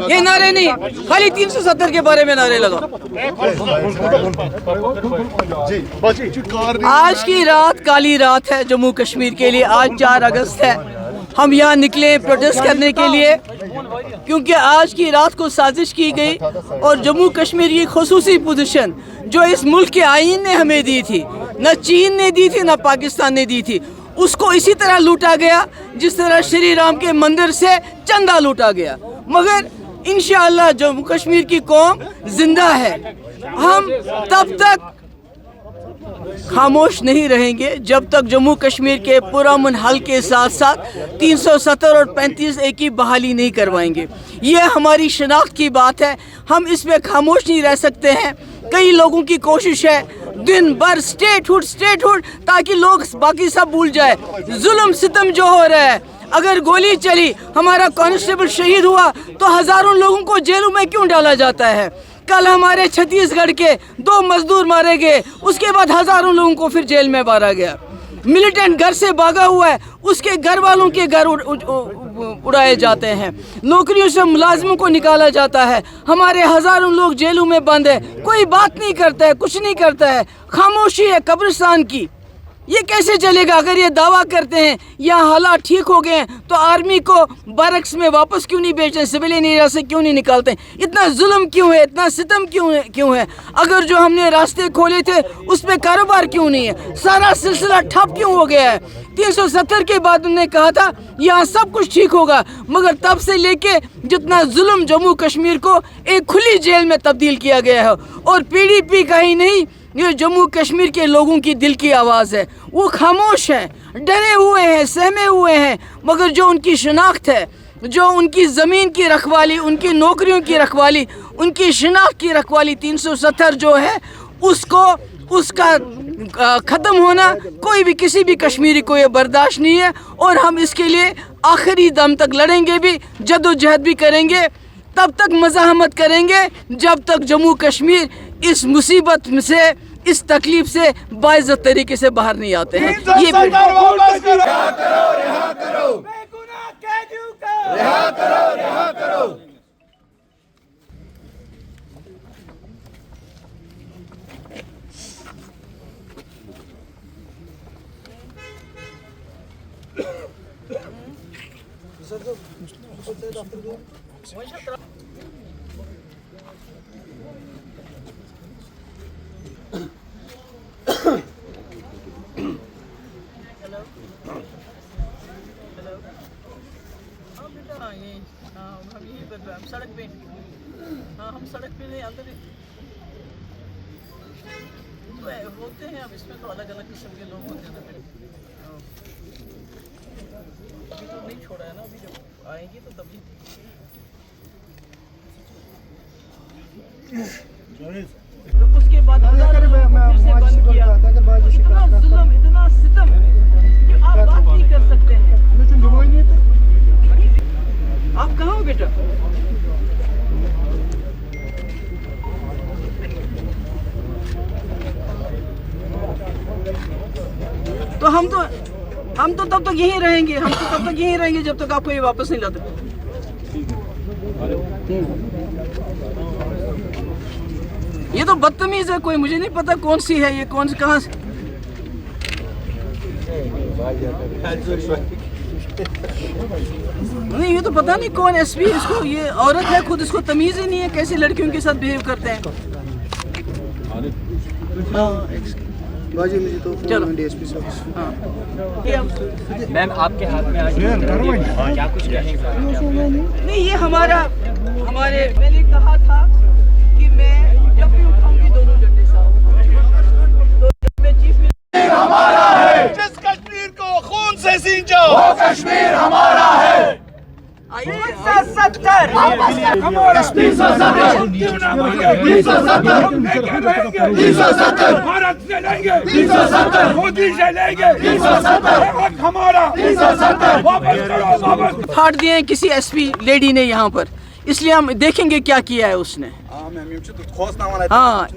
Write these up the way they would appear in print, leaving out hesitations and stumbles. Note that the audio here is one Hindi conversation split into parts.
ये नारे नहीं, खाली 370 के बारे में नारे लगाओ। आज की रात काली रात है जम्मू कश्मीर के लिए। आज 4 अगस्त है। हम यहाँ निकले प्रोटेस्ट करने के लिए क्योंकि आज की रात को साजिश की गई और जम्मू कश्मीर की खुसूसी पोजीशन जो इस मुल्क के आईन ने हमें दी थी, न चीन ने दी थी न पाकिस्तान ने दी थी, उसको इसी तरह लूटा गया जिस तरह श्री राम के मंदिर से चंदा लूटा गया। मगर इंशाअल्लाह जम्मू कश्मीर की कौम जिंदा है। हम तब तक खामोश नहीं रहेंगे जब तक जम्मू कश्मीर के पुरअमन हल के साथ साथ 370 और 35A की बहाली नहीं करवाएंगे। ये हमारी शनाख्त की बात है। हम इस पे खामोश नहीं रह सकते हैं। कई लोगों की कोशिश है दिन भर स्टेटहुड ताकि लोग बाकी सब भूल जाए। जुल्म सितम जो हो रहा है, अगर गोली चली, हमारा कांस्टेबल शहीद हुआ तो हजारों लोगों को जेलों में क्यों डाला जाता है? कल हमारे छत्तीसगढ़ के 2 मजदूर मारे गए, उसके बाद हजारों लोगों को फिर जेल में मारा गया। मिलिटेंट घर से भागा हुआ है, उसके घर वालों के घर उड़ाए जाते हैं। नौकरियों से मुलाजिमों को निकाला जाता है। हमारे हजारों लोग जेलों में बंद है। कोई बात नहीं करता है, कुछ नहीं करता है। खामोशी है कब्रिस्तान की। ये कैसे चलेगा? अगर ये दावा करते हैं यहाँ हालात ठीक हो गए हैं तो आर्मी को बैरक्स में वापस क्यों नहीं भेजते, सिविलियन एरिया से क्यों नहीं निकालते? इतना जुल्म क्यों है, इतना सितम क्यों है? अगर जो हमने रास्ते खोले थे उस पर कारोबार क्यों नहीं है? सारा सिलसिला ठप क्यों हो गया है? 370 के बाद उन्होंने कहा था यहाँ सब कुछ ठीक होगा, मगर तब से लेके जितना जुल्म जम्मू कश्मीर को एक खुली जेल में तब्दील किया गया है। और PDP का ही नहीं, ये जम्मू कश्मीर के लोगों की दिल की आवाज़ है। वो खामोश हैं, डरे हुए हैं, सहमे हुए हैं, मगर जो उनकी शनाख्त है, जो उनकी ज़मीन की रखवाली, उनकी नौकरियों की रखवाली, उनकी शनाख्त की रखवाली 370 जो है उसका ख़त्म होना कोई भी किसी भी कश्मीरी को ये बर्दाश्त नहीं है। और हम इसके लिए आखिरी दम तक लड़ेंगे भी, जद्दोजहद भी करेंगे। तब तक मज़ाहमत करेंगे जब तक जम्मू कश्मीर इस मुसीबत से, इस तकलीफ से बाइज़्ज़त तरीके से बाहर नहीं आते हैं। ये हम यहीं पर सड़क पे, हाँ हम सड़क पे नहीं, अंदर होते हैं। अब इसमें तो अलग अलग किस्म के लोग होते हैं ना। अभी तो नहीं छोड़ा है ना, अभी जब आएंगी तो तभी। उसके बाद बंद किया। इतना जुल्म, इतना सितम कि आप बात नहीं कर सकते हैं। आप कहाँ हो बेटा? तो हम तो तब तक यहीं रहेंगे। हम तो तब तक यहीं रहेंगे जब तक आपको ये वापस नहीं लाते। ये तो बदतमीज है कोई, मुझे नहीं पता कौन सी है ये, कौन सी कहाँ से। नहीं, ये तो पता नहीं कौन SP। इसको, ये औरत है खुद, इसको तमीज़ ही नहीं है कैसे लड़कियों के साथ बिहेव करते हैं। चलो DSP साहब, मैम आपके हाथ में आज क्या कुछ कहेंगे? नहीं, ये हमारे मैंने कहा था कि मैं जब भी उठाऊंगी दोनों झंडे साथ, तो जब मैं चीफ मिनिस्टर हमारा है, जिस कश्मीर को खून से सींचा वो कश्मीर हमारा है। 370 भारत से लेंगे, 370 मोदी से लेंगे, 370 हमारा, 370 वापस करो, वापस। फाड़ दिए किसी SP लेडी ने यहाँ पर। इसलिए हम देखेंगे क्या किया है उसने। हाँ,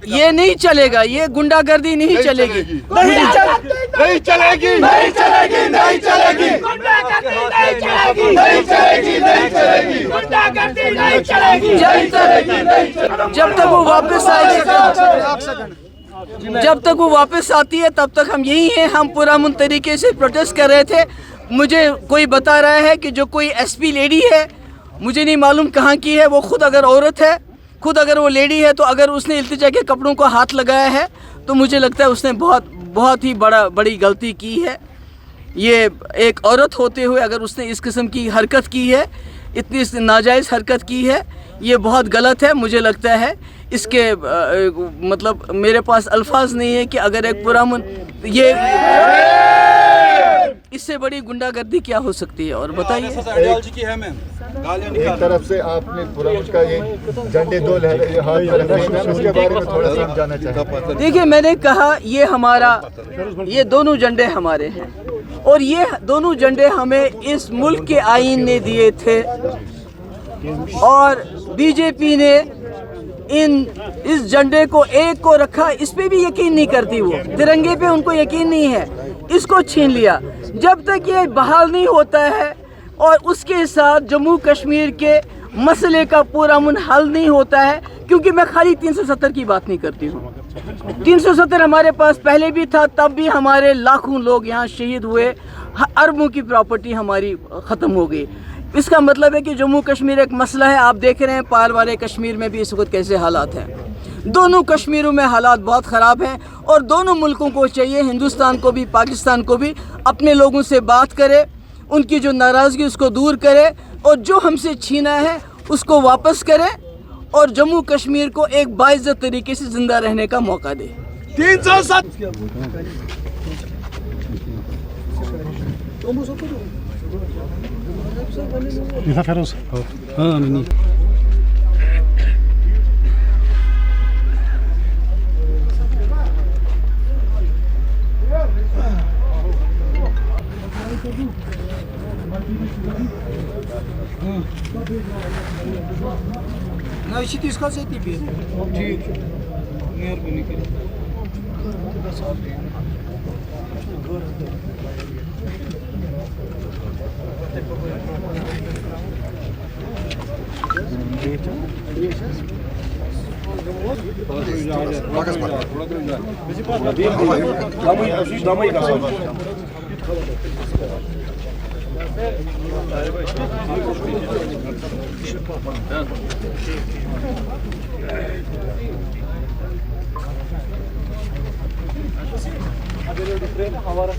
ये नहीं चलेगा, ये गुंडागर्दी नहीं चलेगी। नहीं चलेगी, नहीं चलेगी, नहीं चलेगी, नहीं चलेगी, गुंडागर्दी नहीं चलेगी, नहीं चलेगी, नहीं चलेगी, गुंडागर्दी नहीं चलेगी, नहीं चलेगी, नहीं चलेगी। जब तक वो वापस आएगी, जब तक वो वापस आती है तब तक हम यही हैं। हम पुरअमन तरीके से प्रोटेस्ट कर रहे थे। मुझे कोई बता रहा है कि जो कोई एसपी लेडी है, मुझे नहीं मालूम कहाँ की है, वो खुद अगर औरत है, खुद अगर वो लेडी है, तो अगर उसने इल्तिजा के कपड़ों को हाथ लगाया है तो मुझे लगता है उसने बहुत ही बड़ी गलती की है। ये एक औरत होते हुए अगर उसने इस किस्म की हरकत की है, इतनी नाजायज़ हरकत की है, ये बहुत गलत है। मुझे लगता है इसके मतलब मेरे पास अल्फाज नहीं है कि अगर एक पुरअमन ये इससे बड़ी गुंडागर्दी क्या हो सकती है। और बताइए, एक तरफ से आपने पुरअमन का ये झंडे दो लहराए, हाथ पर रखे हैं, उसके बारे में थोड़ा सा समझाना चाहिए। देखिए, मैंने कहा ये दोनों झंडे हमारे हैं और ये दोनों झंडे हमें इस मुल्क के आईन ने दिए थे और बीजेपी ने इस झंडे को एक को रखा, इस पे भी यकीन नहीं करती, वो तिरंगे पे उनको यकीन नहीं है, इसको छीन लिया। जब तक ये बहाल नहीं होता है और उसके साथ जम्मू कश्मीर के मसले का पुरअमन हल नहीं होता है, क्योंकि मैं खाली 370 की बात नहीं करती हूँ। 370 हमारे पास पहले भी था, तब भी हमारे लाखों लोग यहाँ शहीद हुए, अरबों की प्रॉपर्टी हमारी ख़त्म हो गई। इसका मतलब है कि जम्मू कश्मीर एक मसला है। आप देख रहे हैं पार वाले कश्मीर में भी इस वक्त कैसे हालात हैं। दोनों कश्मीरों में हालात बहुत ख़राब हैं और दोनों मुल्कों को चाहिए, हिंदुस्तान को भी पाकिस्तान को भी, अपने लोगों से बात करे, उनकी जो नाराज़गी उसको दूर करे और जो हमसे छीना है उसको वापस करे और जम्मू कश्मीर को एक बाइज़्ज़त तरीके से ज़िंदा रहने का मौका दे। 307 हमारा